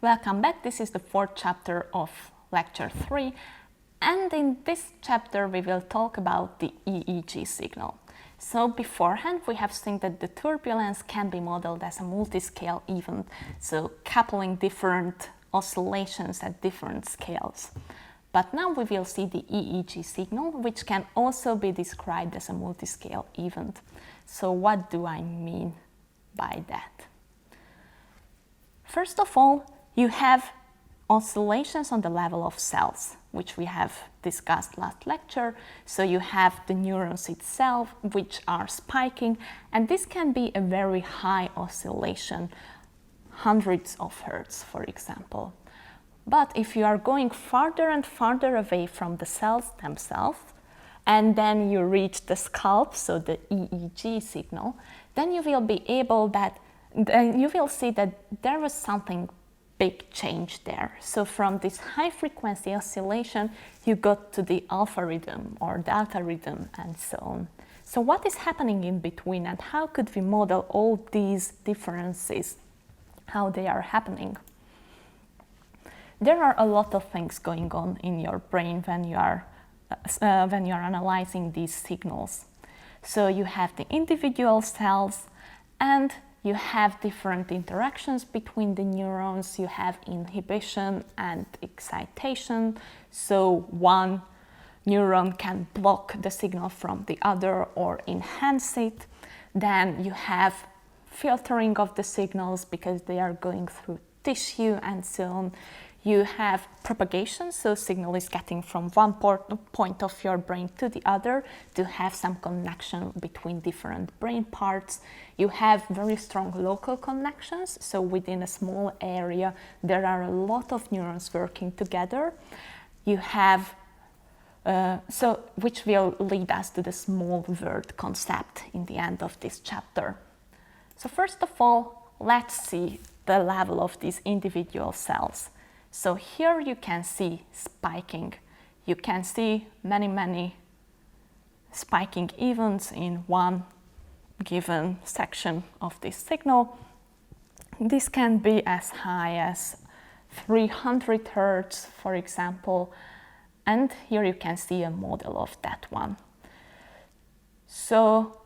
Welcome back. This is the fourth chapter of lecture 3, and in this chapter we will talk about the EEG signal. So beforehand we have seen that the turbulence can be modeled as a multi-scale event, so coupling different oscillations at different scales. But now we will see the EEG signal, which can also be described as a multi-scale event. So what do I mean by that? First of all, you have oscillations on the level of cells, which we have discussed last lecture. So you have the neurons itself, which are spiking, and this can be a very high oscillation, hundreds of hertz, for example. But if you are going farther and farther away from the cells themselves, and then you reach the scalp, so the EEG signal, then you will be able you will see that there was something big change there. So from this high frequency oscillation, you got to the alpha rhythm or delta rhythm and so on. So what is happening in between, and how could we model all these differences, how they are happening? There are a lot of things going on in your brain when you are analyzing these signals. So you have the individual cells, and you have different interactions between the neurons. You have inhibition and excitation. So one neuron can block the signal from the other or enhance it. Then you have filtering of the signals because they are going through tissue and so on. You have propagation, so signal is getting from one point of your brain to the other to have some connection between different brain parts. You have very strong local connections, so within a small area there are a lot of neurons working together. You have, which will lead us to the small world concept in the end of this chapter. So first of all, let's see the level of these individual cells. So here you can see spiking. You can see many spiking events in one given section of this signal. This can be as high as 300 Hertz, for example, and here you can see a model of that one. So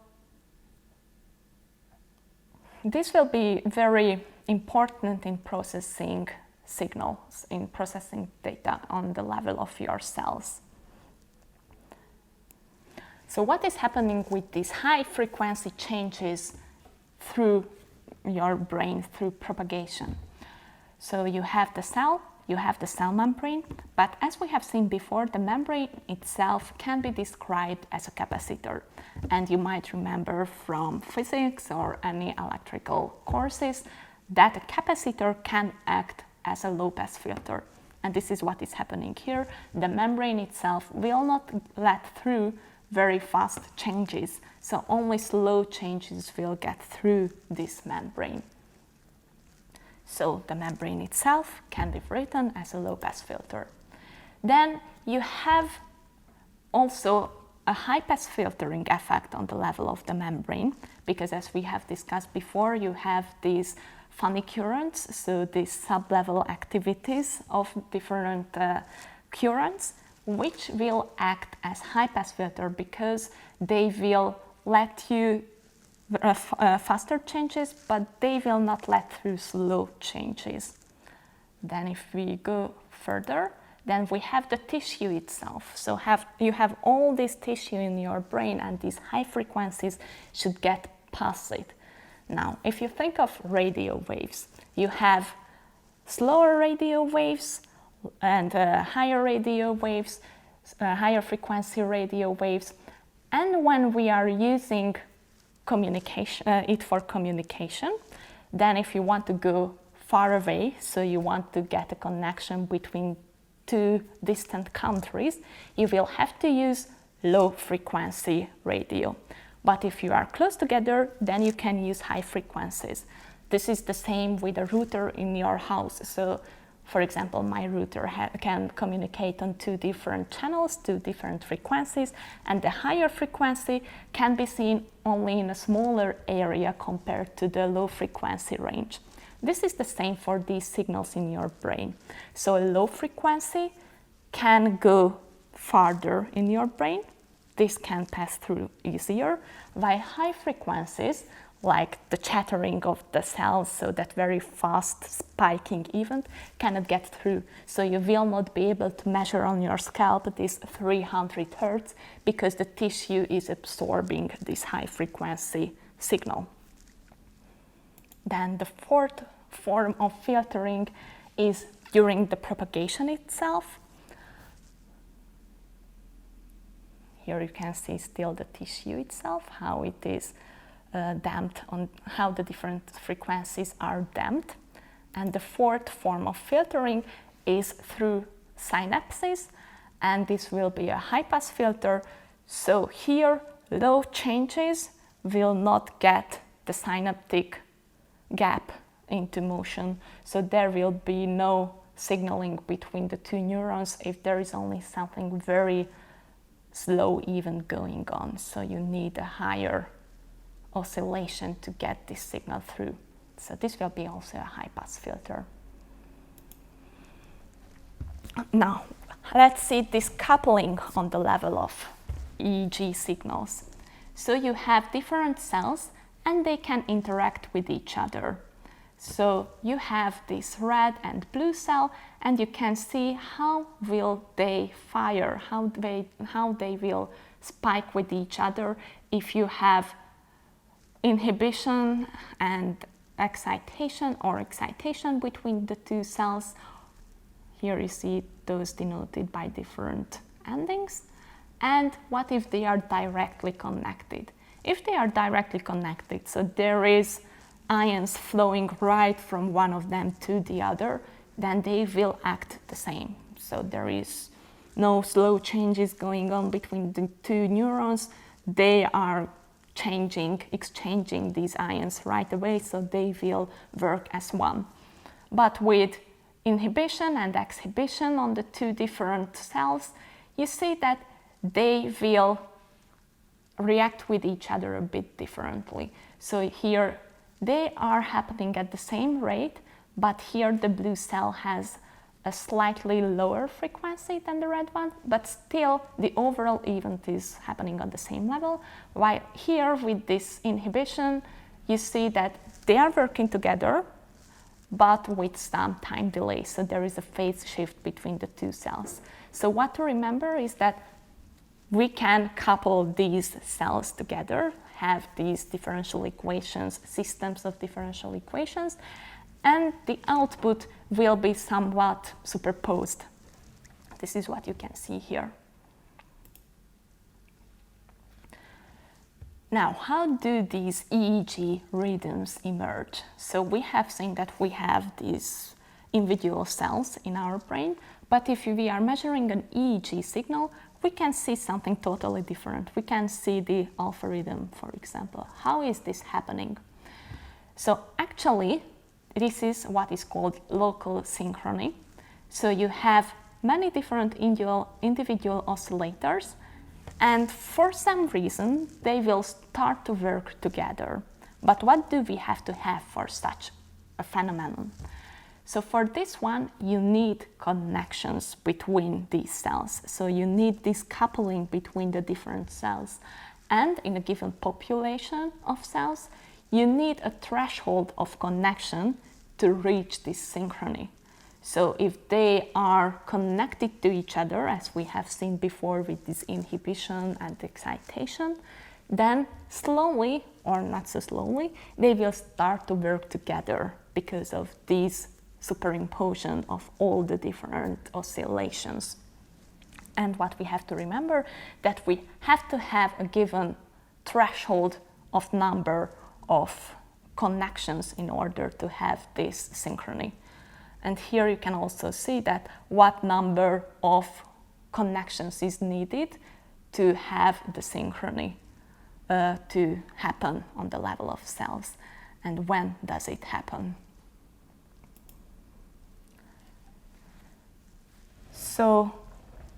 this will be very important in processing signals, in processing data on the level of your cells. So what is happening with these high frequency changes through your brain, through propagation? So you have the cell membrane, but as we have seen before, the membrane itself can be described as a capacitor. And you might remember from physics or any electrical courses that a capacitor can act as a low-pass filter. And this is what is happening here. The membrane itself will not let through very fast changes, so only slow changes will get through this membrane. So the membrane itself can be written as a low-pass filter. Then you have also a high-pass filtering effect on the level of the membrane, because as we have discussed before, you have these funny currents, so these sub-level activities of different currents, which will act as high-pass filter because they will let you faster changes, but they will not let through slow changes. Then if we go further, then we have the tissue itself. So you have all this tissue in your brain, and these high frequencies should get past it. Now, if you think of radio waves, you have slower radio waves and higher radio waves, higher frequency radio waves. And when we are using it for communication, then if you want to go far away, so you want to get a connection between two distant countries, you will have to use low frequency radio. But if you are close together, then you can use high frequencies. This is the same with a router in your house. So, for example, my router can communicate on two different channels, two different frequencies, and the higher frequency can be seen only in a smaller area compared to the low frequency range. This is the same for these signals in your brain. So a low frequency can go farther in your brain. This can pass through easier, while high frequencies, like the chattering of the cells, so that very fast spiking event, cannot get through. So you will not be able to measure on your scalp this 300 Hertz because the tissue is absorbing this high frequency signal. Then the fourth form of filtering is during the propagation itself. Here you can see still the tissue itself, how it is damped, on how the different frequencies are damped. And the fourth form of filtering is through synapses, and this will be a high-pass filter. So here, low changes will not get the synaptic gap into motion, so there will be no signaling between the two neurons if there is only something very slow even going on. So you need a higher oscillation to get this signal through. So this will be also a high-pass filter. Now, let's see this coupling on the level of EEG signals. So you have different cells and they can interact with each other. So you have this red and blue cell, and you can see how will they fire, how they will spike with each other if you have inhibition and excitation, or excitation between the two cells. Here you see those denoted by different endings. And what if they are directly connected? If they are directly connected, so there is ions flowing right from one of them to the other, then they will act the same. So there is no slow changes going on between the two neurons. They are exchanging these ions right away, so they will work as one. But with inhibition and exhibition on the two different cells, you see that they will react with each other a bit differently. So here they are happening at the same rate, but here the blue cell has a slightly lower frequency than the red one, but still the overall event is happening on the same level. While here with this inhibition, you see that they are working together, but with some time delay. So there is a phase shift between the two cells. So what to remember is that we can couple these cells together, have these differential equations, systems of differential equations, and the output will be somewhat superposed. This is what you can see here. Now, how do these EEG rhythms emerge? So we have seen that we have these individual cells in our brain, but if we are measuring an EEG signal, we can see something totally different. We can see the alpha rhythm, for example. How is this happening? So actually, this is what is called local synchrony. So you have many different individual oscillators, and for some reason, they will start to work together. But what do we have to have for such a phenomenon? So for this one, you need connections between these cells. So you need this coupling between the different cells. And in a given population of cells, you need a threshold of connection to reach this synchrony. So if they are connected to each other, as we have seen before with this inhibition and excitation, then slowly, or not so slowly, they will start to work together because of these superimposition of all the different oscillations. And what we have to remember, that we have to have a given threshold of number of connections in order to have this synchrony. And here you can also see that what number of connections is needed to have the synchrony to happen on the level of cells, and when does it happen. So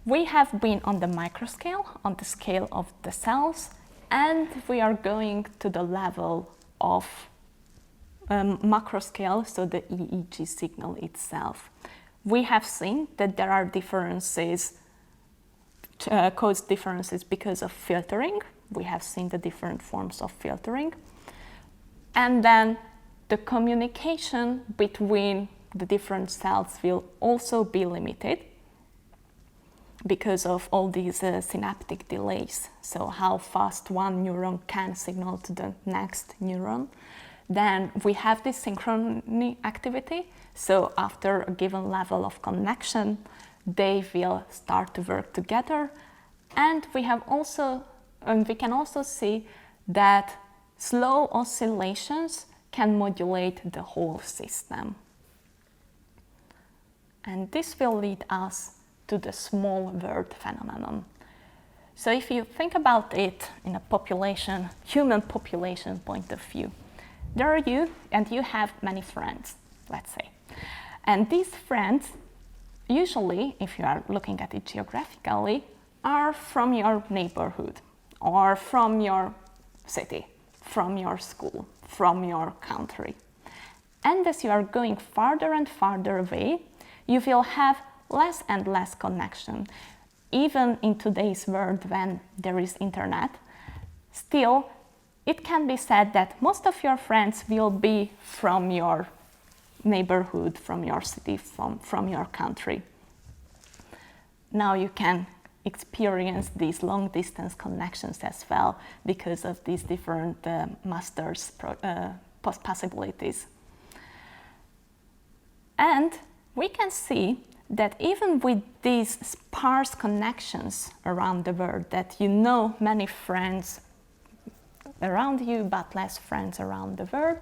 we have been on the microscale, on the scale of the cells, and we are going to the level of macro scale, so the EEG signal itself. We have seen that there are differences, cause differences because of filtering. We have seen the different forms of filtering. And then the communication between the different cells will also be limited because of all these synaptic delays. So how fast one neuron can signal to the next neuron. Then we have this synchrony activity. So after a given level of connection, they will start to work together. And we can also see that slow oscillations can modulate the whole system. And this will lead us to the small world phenomenon. So if you think about it in a human population point of view, there are you and you have many friends, let's say. And these friends, usually, if you are looking at it geographically, are from your neighborhood or from your city, from your school, from your country. And as you are going farther and farther away, you will have less and less connection. Even in today's world when there is internet, still it can be said that most of your friends will be from your neighborhood, from your city, from your country. Now you can experience these long distance connections as well because of these different masters possibilities. And we can see that even with these sparse connections around the world, that you know many friends around you but less friends around the world,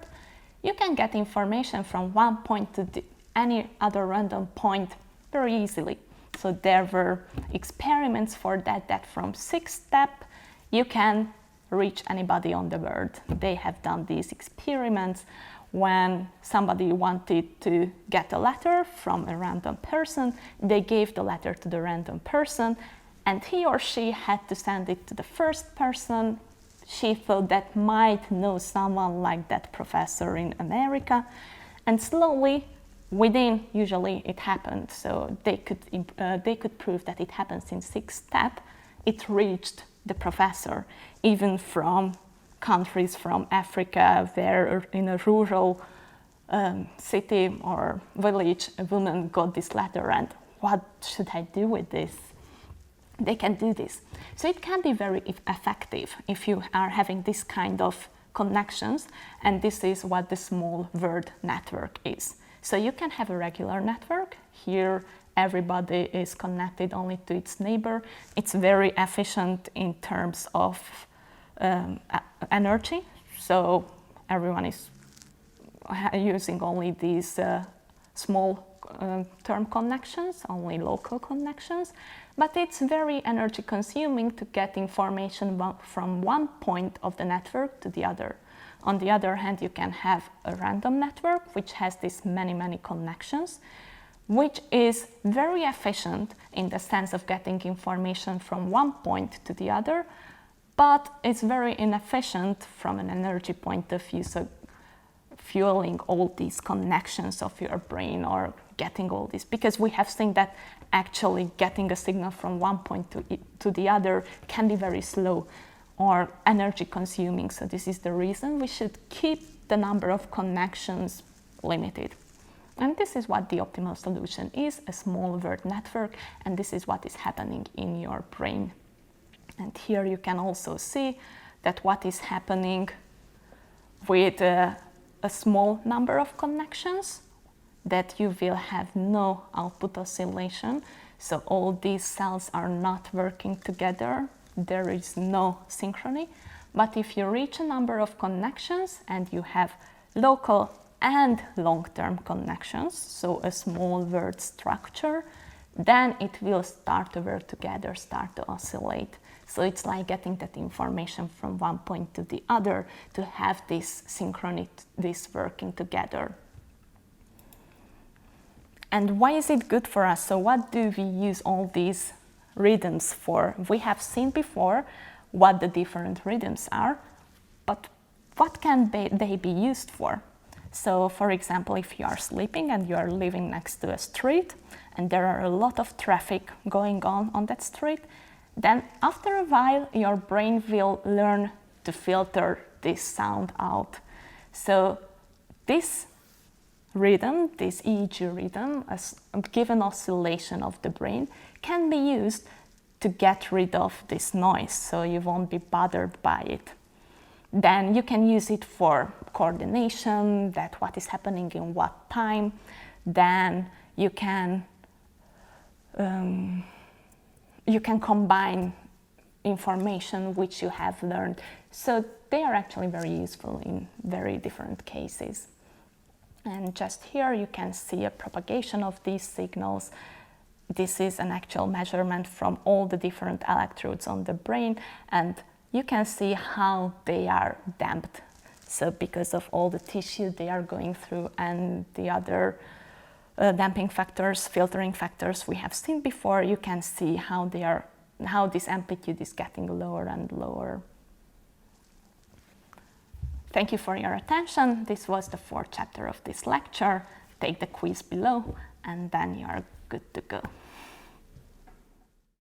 you can get information from one point to any other random point very easily. So there were experiments for that from 6 steps you can reach anybody on the world. They have done these experiments when somebody wanted to get a letter from a random person. They gave the letter to the random person and he or she had to send it to the first person. She thought that might know someone like that professor in America, and slowly, usually it happened, so they could prove that it happens in 6 steps. It reached the professor, even from countries from Africa, where in a rural city or village, a woman got this letter, and what should I do with this? They can do this. So it can be very effective if you are having this kind of connections, and this is what the small world network is. So you can have a regular network. Here everybody is connected only to its neighbor. It's very efficient in terms of energy. So everyone is using only these small term connections, only local connections, but it's very energy consuming to get information from one point of the network to the other. On the other hand, you can have a random network which has these many connections, which is very efficient in the sense of getting information from one point to the other, but it's very inefficient from an energy point of view, so fueling all these connections of your brain or getting all this, because we have seen that actually getting a signal from one point to the other can be very slow or energy consuming. So this is the reason we should keep the number of connections limited. And this is what the optimal solution is, a small word network, and this is what is happening in your brain. And here you can also see that what is happening with a small number of connections, that you will have no output oscillation. So all these cells are not working together. There is no synchrony. But if you reach a number of connections and you have local and long-term connections, so a small word structure, then it will start to work together, start to oscillate. So it's like getting that information from one point to the other to have this synchrony, this working together. And why is it good for us? So what do we use all these rhythms for? We have seen before what the different rhythms are, but what can they be used for? So for example, if you are sleeping and you are living next to a street and there are a lot of traffic going on that street, then after a while your brain will learn to filter this sound out. So this rhythm, this EEG rhythm, as a given oscillation of the brain, can be used to get rid of this noise, so you won't be bothered by it. Then you can use it for coordination, that what is happening in what time. Then you can combine information which you have learned. So they are actually very useful in very different cases. And just here you can see a propagation of these signals. This is an actual measurement from all the different electrodes on the brain, and you can see how they are damped. So because of all the tissue they are going through and the other damping factors, filtering factors we have seen before, you can see how this amplitude is getting lower and lower. Thank you for your attention. This was the 4th chapter of this lecture. Take the quiz below and then you are good to go.